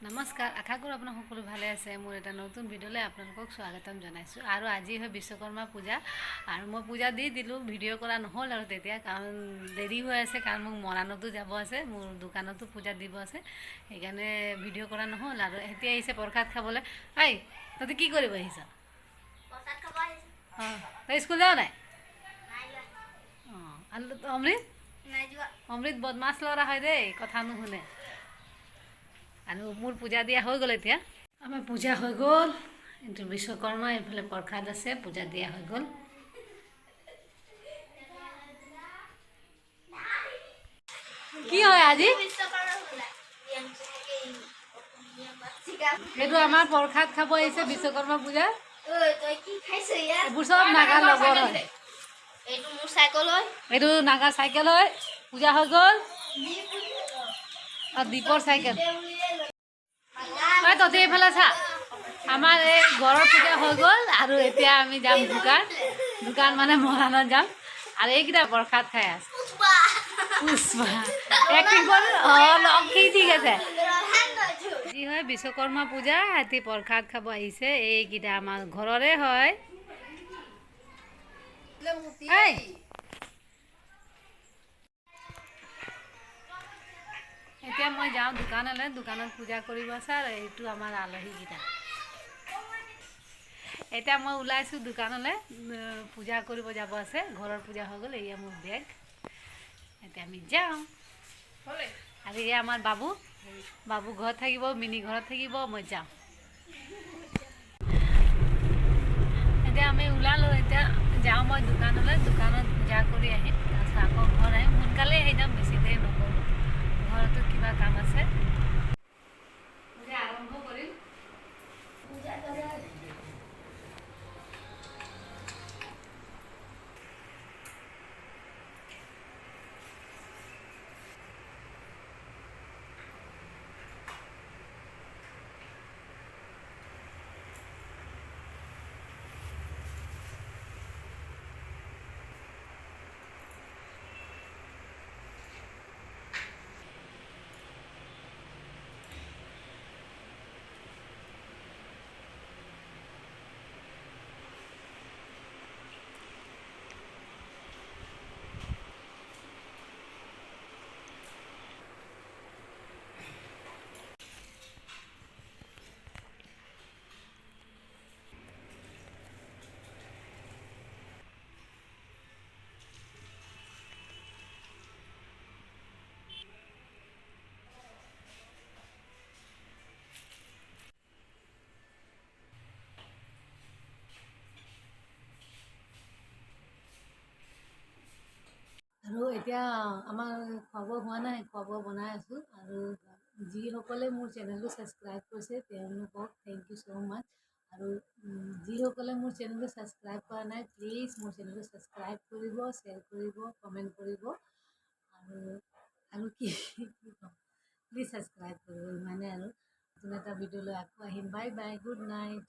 নমস্কাৰ, আশা কৰোঁ আপোনাৰ সকলো ভালে আছে। মোৰ এটা নতুন ভিডিঅ'লৈ আপোনালোকক স্বাগতম জনাইছোঁ। আৰু আজি হয় বিশ্বকৰ্মা পূজা, আৰু মই পূজা দি দিলোঁ, ভিডিঅ' কৰা নহ'ল আৰু তেতিয়া, কাৰণ দেৰি হৈ আছে, কাৰণ মোক মৰাণতো যাব আছে, মোৰ দোকানতো পূজা দিব আছে, সেইকাৰণে ভিডিঅ' কৰা নহ'ল। আৰু এতিয়া আহিছে প্ৰসাদ খাবলৈ। এই তহঁতি কি কৰিব আহিছ? অঁ, তই স্কুল যাৱ নাই? অঁ, আৰু অমৃত অমৃত বদমাছ ল'ৰা হয় দেই, কথা নুশুনে। আৰু মোৰ পূজা দিয়া হৈ গ'ল এতিয়া। আমাৰ পূজা হৈ গ'ল, এইটো বিশ্বকৰ্মা, এইফালে প্ৰসাদ আছে, পূজা দিয়া হৈ গ'ল। কি হয় আজি? এইটো আমাৰ প্ৰসাদ খাব আহিছে বিশ্বকৰ্মা পূজা। এইবোৰ চব নাগা লগৰ হয়। এইটো নাগা চাইকেল হয়, পূজা হৈ গ'ল। আৰু দীপৰ চাইকেল। তহঁতি এইফালে চা, আমাৰ এই ঘৰৰ পূজা হৈ গ'ল, আৰু এতিয়া আমি যাম দোকান মানে মৰাণত যাম। আৰু এইকেইটা প্ৰসাদ খাই আছে। পুষ্পা এক্টিং কৰি লক্ষী, ঠিক আছে। যি হয় বিশ্বকৰ্মা পূজা, ৰাতি প্ৰসাদ খাব আহিছে। এইকেইটা আমাৰ ঘৰৰে হয়। এতিয়া মই যাওঁ দোকানলৈ, দোকানত পূজা কৰিব আছে। আৰু এইটো আমাৰ আলহীকেইটা। এতিয়া মই ওলাইছোঁ দোকানলৈ, পূজা কৰিব যাব আছে, ঘৰৰ পূজা হৈ গ'ল। এয়া মোৰ বেগ, এতিয়া আমি যাওঁ। আৰু এয়া আমাৰ বাবু ঘৰত থাকিব, মিনি ঘৰত থাকিব, মই যাওঁ। এতিয়া আমি ওলালোঁ, এতিয়া যাওঁ মই দোকানলৈ, দোকানত পূজা কৰি আহিম, তাৰপিছত আকৌ ঘৰ আহিম। সোনকালে আহি যাম, বেছি দেৰি নকৰোঁ, ঘৰতো কিবা কাম আছে। পূজা আৰম্ভ কৰিম। আৰু এতিয়া আমাৰ খোৱা বোৱা হোৱা নাই, খোৱা বোৱা বনাই আছোঁ। আৰু যিসকলে মোৰ চেনেলটো ছাবস্ক্ৰাইব কৰিছে, তেওঁলোকক থেংক ইউ ছ' মাছ। আৰু যিসকলে মোৰ চেনেলটো ছাবস্ক্ৰাইব কৰা নাই, প্লিজ মোৰ চেনেলটো ছাবস্ক্ৰাইব কৰিব, শ্বেয়াৰ কৰিব, কমেণ্ট কৰিব। আৰু কি ক'ম, প্লিজ ছাবস্ক্ৰাইব কৰিব, ইমানে। আৰু নতুন এটা ভিডিঅ' লৈ আকৌ আহিম। Bye bye, good night.